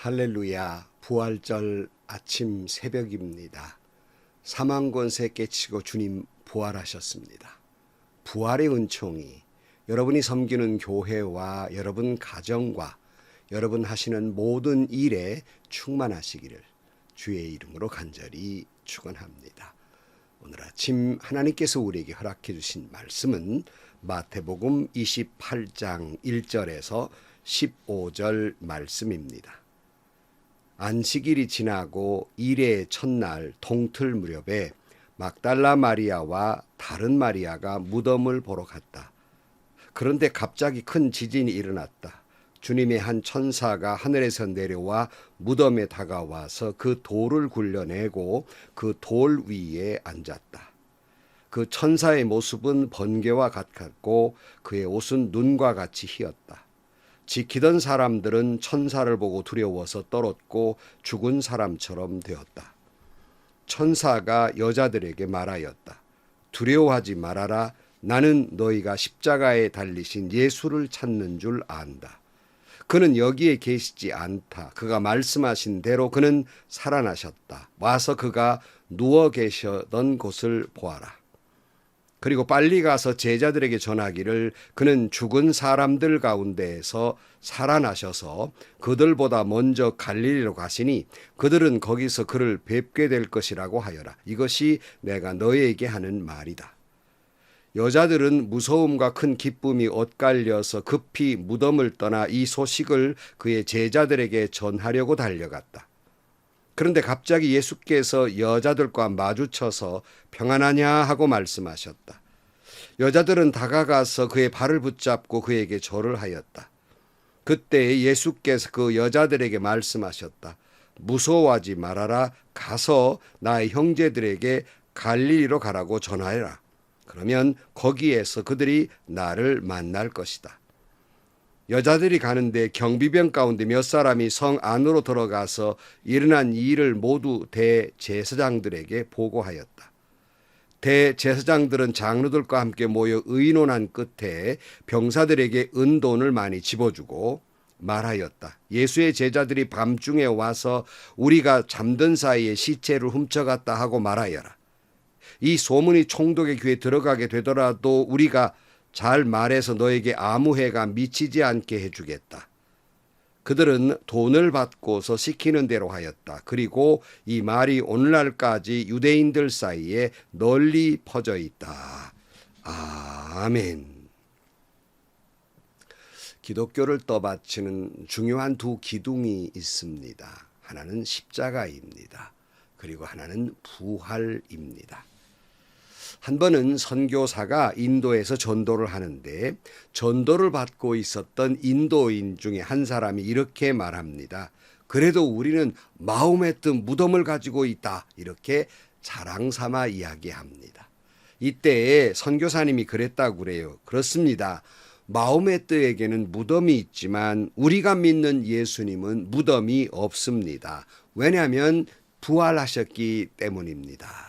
할렐루야, 부활절 아침 새벽입니다. 사망 권세 깨치고 주님 부활하셨습니다. 부활의 은총이 여러분이 섬기는 교회와 여러분 가정과 여러분 하시는 모든 일에 충만하시기를 주의 이름으로 간절히 축원합니다. 오늘 아침 하나님께서 우리에게 허락해 주신 말씀은 마태복음 28장 1절에서 15절 말씀입니다. 안식일이 지나고 일의 첫날 동틀 무렵에 막달라 마리아와 다른 마리아가 무덤을 보러 갔다. 그런데 갑자기 큰 지진이 일어났다. 주님의 한 천사가 하늘에서 내려와 무덤에 다가와서 그 돌을 굴려내고 그 돌 위에 앉았다. 그 천사의 모습은 번개와 같았고 그의 옷은 눈과 같이 희었다. 지키던 사람들은 천사를 보고 두려워서 떨었고 죽은 사람처럼 되었다. 천사가 여자들에게 말하였다. 두려워하지 말아라. 나는 너희가 십자가에 달리신 예수를 찾는 줄 안다. 그는 여기에 계시지 않다. 그가 말씀하신 대로 그는 살아나셨다. 와서 그가 누워 계시던 곳을 보아라. 그리고 빨리 가서 제자들에게 전하기를 그는 죽은 사람들 가운데에서 살아나셔서 그들보다 먼저 갈릴리로 가시니 그들은 거기서 그를 뵙게 될 것이라고 하여라. 이것이 내가 너희에게 하는 말이다. 여자들은 무서움과 큰 기쁨이 엇갈려서 급히 무덤을 떠나 이 소식을 그의 제자들에게 전하려고 달려갔다. 그런데 갑자기 예수께서 여자들과 마주쳐서 평안하냐 하고 말씀하셨다. 여자들은 다가가서 그의 발을 붙잡고 그에게 절을 하였다. 그때 예수께서 그 여자들에게 말씀하셨다. 무서워하지 말아라. 가서 나의 형제들에게 갈릴리로 가라고 전하여라. 그러면 거기에서 그들이 나를 만날 것이다. 여자들이 가는데 경비병 가운데 몇 사람이 성 안으로 들어가서 일어난 일을 모두 대제사장들에게 보고하였다. 대제사장들은 장로들과 함께 모여 의논한 끝에 병사들에게 은돈을 많이 집어주고 말하였다. 예수의 제자들이 밤중에 와서 우리가 잠든 사이에 시체를 훔쳐갔다 하고 말하여라. 이 소문이 총독의 귀에 들어가게 되더라도 우리가 잘 말해서 너에게 아무 해가 미치지 않게 해주겠다. 그들은 돈을 받고서 시키는 대로 하였다. 그리고 이 말이 오늘날까지 유대인들 사이에 널리 퍼져 있다. 아멘. 기독교를 떠받치는 중요한 두 기둥이 있습니다. 하나는 십자가입니다. 그리고 하나는 부활입니다. 한 번은 선교사가 인도에서 전도를 하는데 전도를 받고 있었던 인도인 중에 한 사람이 이렇게 말합니다. 그래도 우리는 마호메트 무덤을 가지고 있다. 이렇게 자랑 삼아 이야기합니다. 이때 선교사님이 그랬다고 그래요. 그렇습니다. 마호메트에게는 무덤이 있지만 우리가 믿는 예수님은 무덤이 없습니다. 왜냐하면 부활하셨기 때문입니다.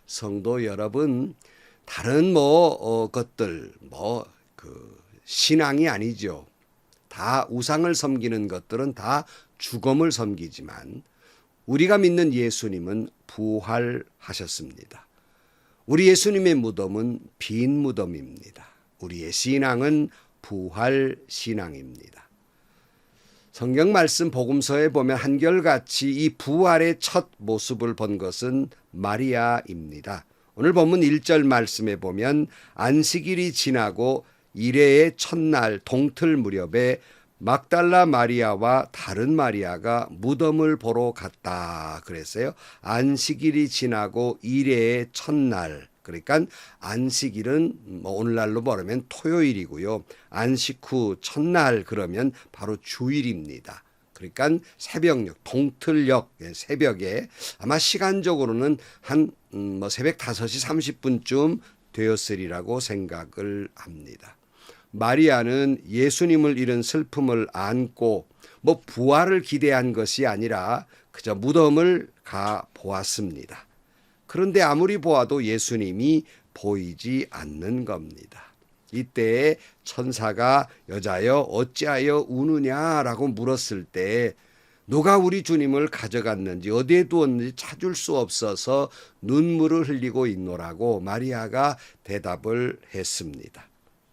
성도 여러분, 다른 것들 신앙이 아니죠. 다 우상을 섬기는 것들은 다 죽음을 섬기지만 우리가 믿는 예수님은 부활하셨습니다. 우리 예수님의 무덤은 빈 무덤입니다. 우리의 신앙은 부활 신앙입니다. 성경 말씀 복음서에 보면 한결같이 이 부활의 첫 모습을 본 것은 마리아입니다. 오늘 본문 1절 말씀에 보면 안식일이 지나고 일회의 첫날 동틀 무렵에 막달라 마리아와 다른 마리아가 무덤을 보러 갔다 그랬어요. 안식일이 지나고 일회의 첫날. 그러니까 안식일은 오늘날로 말하면 토요일이고요. 안식 후 첫날 그러면 바로 주일입니다. 그러니까 새벽녘, 동틀녘 새벽에 아마 시간적으로는 한 새벽 5시 30분쯤 되었으리라고 생각을 합니다. 마리아는 예수님을 잃은 슬픔을 안고 부활을 기대한 것이 아니라 그저 무덤을 가 보았습니다. 그런데 아무리 보아도 예수님이 보이지 않는 겁니다. 이때 천사가 여자여 어찌하여 우느냐라고 물었을 때 누가 우리 주님을 가져갔는지 어디에 두었는지 찾을 수 없어서 눈물을 흘리고 있노라고 마리아가 대답을 했습니다.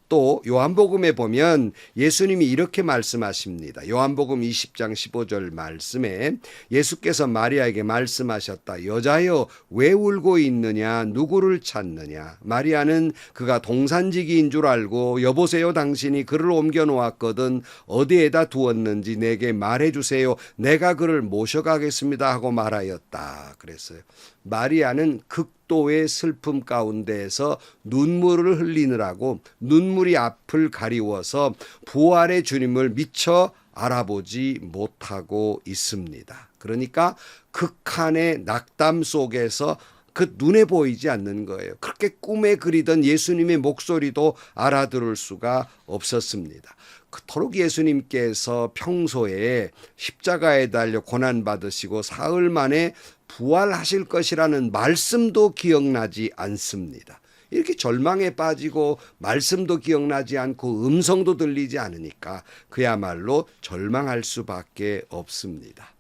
또 요한복음에 보면 예수님이 이렇게 말씀하십니다. 요한복음 20장 15절 말씀에 예수께서 마리아에게 말씀하셨다. 여자여 왜 울고 있느냐? 누구를 찾느냐? 마리아는 그가 동산지기인 줄 알고 여보세요 당신이 그를 옮겨 놓았거든 어디에다 두었는지 내게 말해 주세요. 내가 그를 모셔가겠습니다 하고 말하였다. 그랬어요. 마리아는 극도의 슬픔 가운데에서 눈물을 흘리느라고 눈물이 앞을 가리워서 부활의 주님을 미처 알아보지 못하고 있습니다. 그러니까 극한의 낙담 속에서 그 눈에 보이지 않는 거예요. 그렇게 꿈에 그리던 예수님의 목소리도 알아들을 수가 없었습니다. 그토록 예수님께서 평소에 십자가에 달려 고난받으시고 사흘 만에 부활하실 것이라는 말씀도 기억나지 않습니다. 이렇게 절망에 빠지고 말씀도 기억나지 않고 음성도 들리지 않으니까 그야말로 절망할 수밖에 없습니다.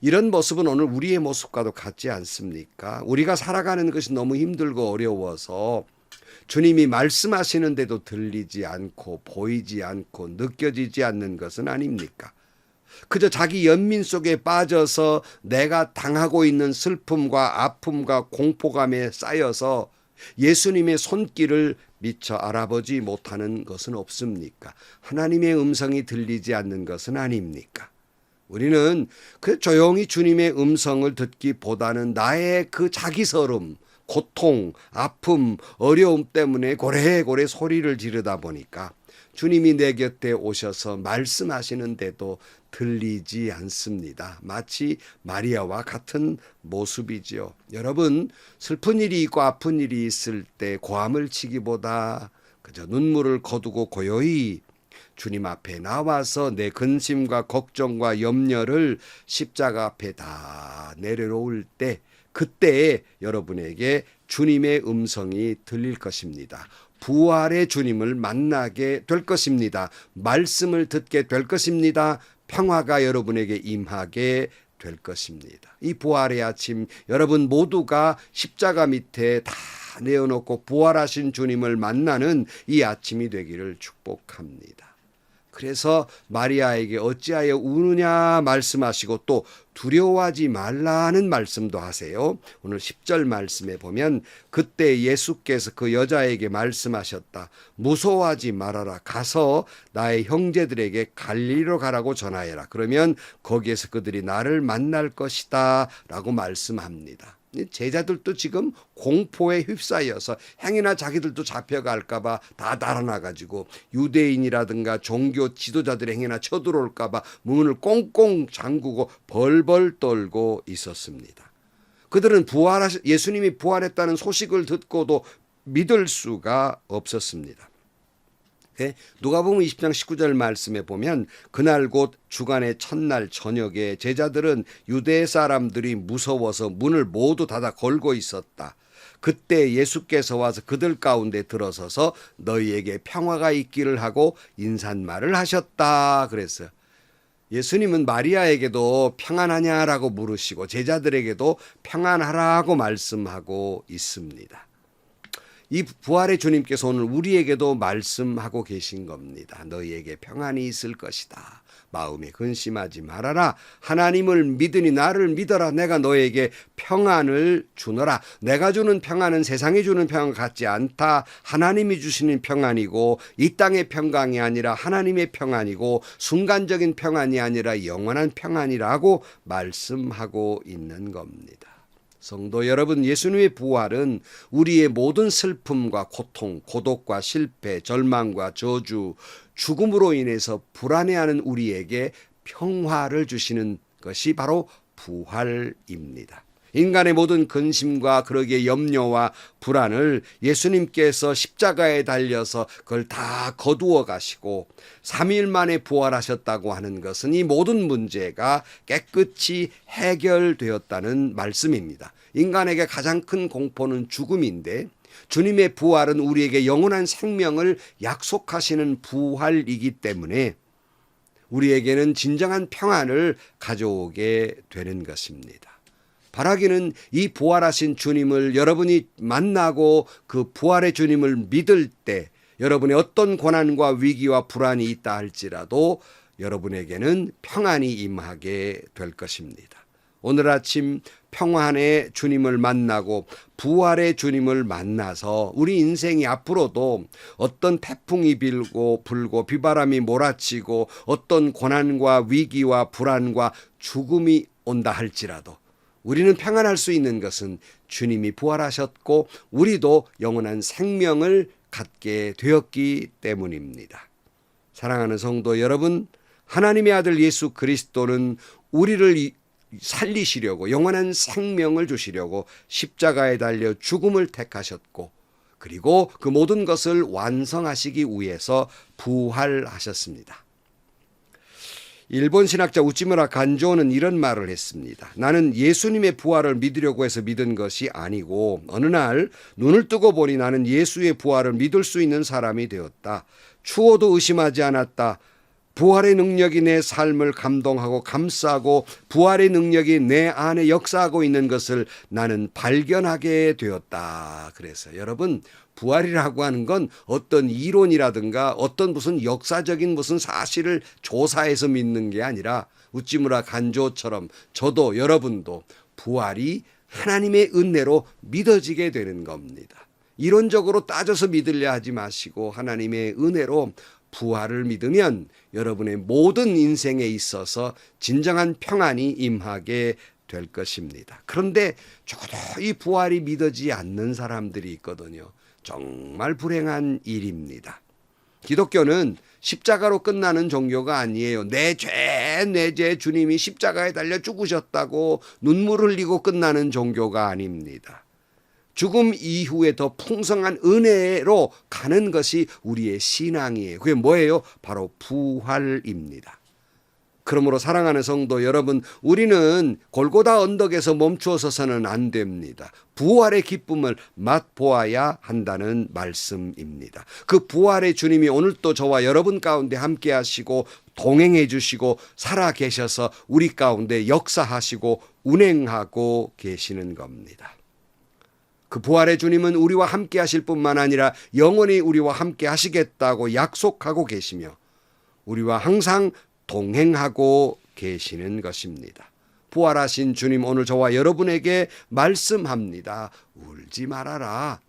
이런 모습은 오늘 우리의 모습과도 같지 않습니까? 우리가 살아가는 것이 너무 힘들고 어려워서 주님이 말씀하시는데도 들리지 않고 보이지 않고 느껴지지 않는 것은 아닙니까? 그저 자기 연민 속에 빠져서 내가 당하고 있는 슬픔과 아픔과 공포감에 쌓여서 예수님의 손길을 미처 알아보지 못하는 것은 없습니까? 하나님의 음성이 들리지 않는 것은 아닙니까? 우리는 그 조용히 주님의 음성을 듣기보다는 나의 그 자기서름, 고통, 아픔, 어려움 때문에 고래고래 소리를 지르다 보니까 주님이 내 곁에 오셔서 말씀하시는데도 들리지 않습니다. 마치 마리아와 같은 모습이지요. 여러분, 슬픈 일이 있고 아픈 일이 있을 때 고함을 치기보다 그저 눈물을 거두고 고요히 주님 앞에 나와서 내 근심과 걱정과 염려를 십자가 앞에 다 내려놓을 때 그때 여러분에게 주님의 음성이 들릴 것입니다. 부활의 주님을 만나게 될 것입니다. 말씀을 듣게 될 것입니다. 평화가 여러분에게 임하게 될 것입니다. 이 부활의 아침 여러분 모두가 십자가 밑에 다 내어놓고 부활하신 주님을 만나는 이 아침이 되기를 축복합니다. 그래서 마리아에게 어찌하여 우느냐 말씀하시고 또 두려워하지 말라는 말씀도 하세요. 오늘 10절 말씀에 보면 그때 예수께서 그 여자에게 말씀하셨다. 무서워하지 말아라. 가서 나의 형제들에게 갈릴리로 가라고 전하여라. 그러면 거기에서 그들이 나를 만날 것이다 라고 말씀합니다. 제자들도 지금 공포에 휩싸여서 행여나 자기들도 잡혀갈까봐 다 달아나가지고 유대인이라든가 종교 지도자들이 행여나 쳐들어올까봐 문을 꽁꽁 잠그고 벌벌 떨고 있었습니다. 그들은 예수님이 부활했다는 소식을 듣고도 믿을 수가 없었습니다. 누가복음 20장 19절 말씀에 보면 그날 곧 주간의 첫날 저녁에 제자들은 유대 사람들이 무서워서 문을 모두 닫아 걸고 있었다. 그때 예수께서 와서 그들 가운데 들어서서 너희에게 평화가 있기를 하고 인사말을 하셨다 그랬어요. 예수님은 마리아에게도 평안하냐라고 물으시고 제자들에게도 평안하라고 말씀하고 있습니다. 이 부활의 주님께서 오늘 우리에게도 말씀하고 계신 겁니다. 너희에게 평안이 있을 것이다. 마음에 근심하지 말아라. 하나님을 믿으니 나를 믿어라. 내가 너에게 평안을 주노라. 내가 주는 평안은 세상이 주는 평안 같지 않다. 하나님이 주시는 평안이고 이 땅의 평강이 아니라 하나님의 평안이고 순간적인 평안이 아니라 영원한 평안이라고 말씀하고 있는 겁니다. 성도 여러분, 예수님의 부활은 우리의 모든 슬픔과 고통, 고독과 실패, 절망과 저주, 죽음으로 인해서 불안해하는 우리에게 평화를 주시는 것이 바로 부활입니다. 인간의 모든 근심과 그러기에 염려와 불안을 예수님께서 십자가에 달려서 그걸 다 거두어 가시고 3일 만에 부활하셨다고 하는 것은 이 모든 문제가 깨끗이 해결되었다는 말씀입니다. 인간에게 가장 큰 공포는 죽음인데 주님의 부활은 우리에게 영원한 생명을 약속하시는 부활이기 때문에 우리에게는 진정한 평안을 가져오게 되는 것입니다. 바라기는 이 부활하신 주님을 여러분이 만나고 그 부활의 주님을 믿을 때 여러분의 어떤 고난과 위기와 불안이 있다 할지라도 여러분에게는 평안이 임하게 될 것입니다. 오늘 아침 평안의 주님을 만나고 부활의 주님을 만나서 우리 인생이 앞으로도 어떤 태풍이 불고 비바람이 몰아치고 어떤 고난과 위기와 불안과 죽음이 온다 할지라도 우리는 평안할 수 있는 것은 주님이 부활하셨고 우리도 영원한 생명을 갖게 되었기 때문입니다. 사랑하는 성도 여러분, 하나님의 아들 예수 그리스도는 우리를 살리시려고 영원한 생명을 주시려고 십자가에 달려 죽음을 택하셨고 그리고 그 모든 것을 완성하시기 위해서 부활하셨습니다. 일본 신학자 우찌무라 간조는 이런 말을 했습니다. 나는 예수님의 부활을 믿으려고 해서 믿은 것이 아니고 어느 날 눈을 뜨고 보니 나는 예수의 부활을 믿을 수 있는 사람이 되었다. 추워도 의심하지 않았다. 부활의 능력이 내 삶을 감동하고 감싸고 부활의 능력이 내 안에 역사하고 있는 것을 나는 발견하게 되었다. 그래서 여러분, 부활이라고 하는 건 어떤 이론이라든가 어떤 무슨 역사적인 무슨 사실을 조사해서 믿는 게 아니라 우찌무라 간조처럼 저도 여러분도 부활이 하나님의 은혜로 믿어지게 되는 겁니다. 이론적으로 따져서 믿으려 하지 마시고 하나님의 은혜로 부활을 믿으면 여러분의 모든 인생에 있어서 진정한 평안이 임하게 될 것입니다. 그런데 저도 이 부활이 믿어지지 않는 사람들이 있거든요. 정말 불행한 일입니다. 기독교는 십자가로 끝나는 종교가 아니에요. 내 죄 주님이 십자가에 달려 죽으셨다고 눈물 흘리고 끝나는 종교가 아닙니다. 죽음 이후에 더 풍성한 은혜로 가는 것이 우리의 신앙이에요. 그게 뭐예요? 바로 부활입니다. 그러므로 사랑하는 성도 여러분, 우리는 골고다 언덕에서 멈추어서는 안 됩니다. 부활의 기쁨을 맛보아야 한다는 말씀입니다. 그 부활의 주님이 오늘 또 저와 여러분 가운데 함께 하시고 동행해 주시고 살아 계셔서 우리 가운데 역사하시고 운행하고 계시는 겁니다. 그 부활의 주님은 우리와 함께 하실 뿐만 아니라 영원히 우리와 함께 하시겠다고 약속하고 계시며 우리와 항상 동행하고 계시는 것입니다. 부활하신 주님 오늘 저와 여러분에게 말씀합니다. 울지 말아라.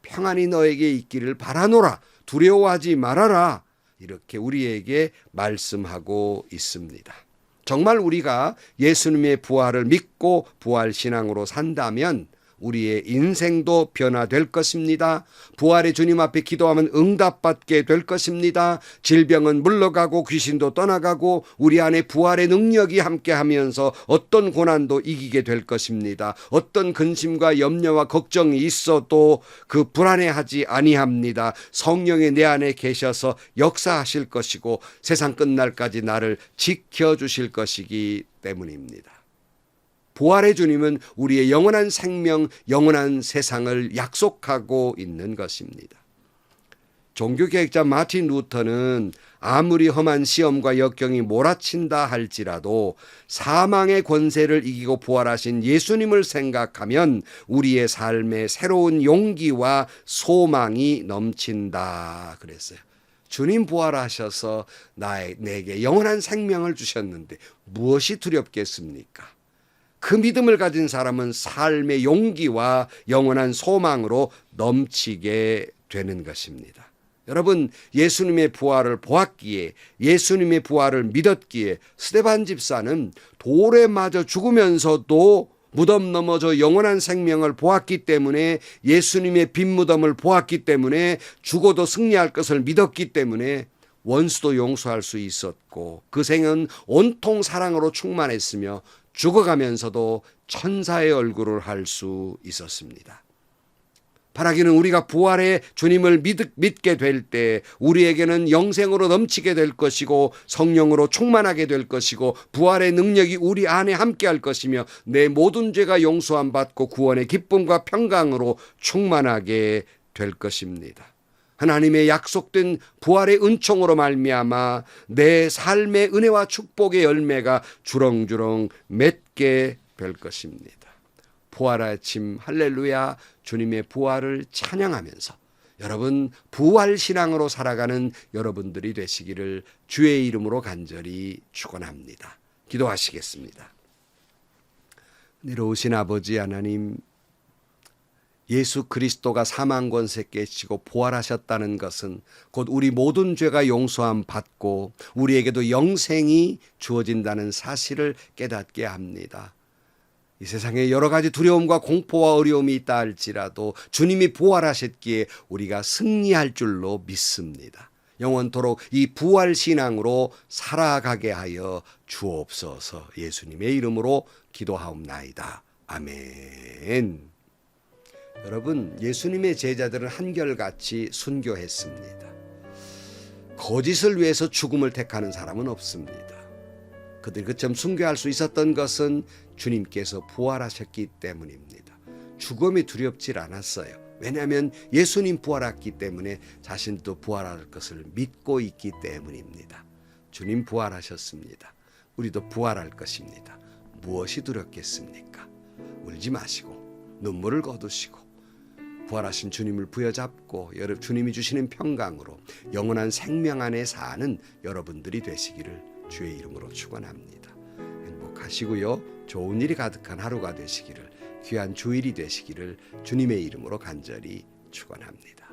평안이 너에게 있기를 바라노라. 두려워하지 말아라. 이렇게 우리에게 말씀하고 있습니다. 정말 우리가 예수님의 부활을 믿고 부활신앙으로 산다면 우리의 인생도 변화될 것입니다. 부활의 주님 앞에 기도하면 응답받게 될 것입니다. 질병은 물러가고 귀신도 떠나가고 우리 안에 부활의 능력이 함께하면서 어떤 고난도 이기게 될 것입니다. 어떤 근심과 염려와 걱정이 있어도 그 불안해하지 아니합니다. 성령이 내 안에 계셔서 역사하실 것이고 세상 끝날까지 나를 지켜주실 것이기 때문입니다. 부활의 주님은 우리의 영원한 생명, 영원한 세상을 약속하고 있는 것입니다. 종교개혁자 마틴 루터는 아무리 험한 시험과 역경이 몰아친다 할지라도 사망의 권세를 이기고 부활하신 예수님을 생각하면 우리의 삶에 새로운 용기와 소망이 넘친다 그랬어요. 주님 부활하셔서 내게 영원한 생명을 주셨는데 무엇이 두렵겠습니까? 그 믿음을 가진 사람은 삶의 용기와 영원한 소망으로 넘치게 되는 것입니다. 여러분, 예수님의 부활을 보았기에 예수님의 부활을 믿었기에 스데반 집사는 돌에 맞아 죽으면서도 무덤 넘어 저 영원한 생명을 보았기 때문에 예수님의 빈 무덤을 보았기 때문에 죽어도 승리할 것을 믿었기 때문에 원수도 용서할 수 있었고 그 생은 온통 사랑으로 충만했으며 죽어가면서도 천사의 얼굴을 할 수 있었습니다. 바라기는 우리가 부활의 주님을 믿게 될 때 우리에게는 영생으로 넘치게 될 것이고 성령으로 충만하게 될 것이고 부활의 능력이 우리 안에 함께할 것이며 내 모든 죄가 용서함 받고 구원의 기쁨과 평강으로 충만하게 될 것입니다. 하나님의 약속된 부활의 은총으로 말미암아 내 삶의 은혜와 축복의 열매가 주렁주렁 맺게 될 것입니다. 부활 아침 할렐루야, 주님의 부활을 찬양하면서 여러분 부활 신앙으로 살아가는 여러분들이 되시기를 주의 이름으로 간절히 축원합니다. 기도하시겠습니다. 내려오신 아버지 하나님, 예수 그리스도가 사망 권세 깨치고 부활하셨다는 것은 곧 우리 모든 죄가 용서함 받고 우리에게도 영생이 주어진다는 사실을 깨닫게 합니다. 이 세상에 여러 가지 두려움과 공포와 어려움이 있다 할지라도 주님이 부활하셨기에 우리가 승리할 줄로 믿습니다. 영원토록 이 부활 신앙으로 살아가게 하여 주옵소서. 예수님의 이름으로 기도하옵나이다. 아멘. 여러분, 예수님의 제자들은 한결같이 순교했습니다. 거짓을 위해서 죽음을 택하는 사람은 없습니다. 그들이 그처럼 순교할 수 있었던 것은 주님께서 부활하셨기 때문입니다. 죽음이 두렵질 않았어요. 왜냐하면 예수님 부활했기 때문에 자신도 부활할 것을 믿고 있기 때문입니다. 주님 부활하셨습니다. 우리도 부활할 것입니다. 무엇이 두렵겠습니까? 울지 마시고 눈물을 거두시고 부활하신 주님을 부여잡고 주님이 주시는 평강으로 영원한 생명 안에 사는 여러분들이 되시기를 주의 이름으로 축원합니다. 행복하시고요. 좋은 일이 가득한 하루가 되시기를, 귀한 주일이 되시기를 주님의 이름으로 간절히 축원합니다.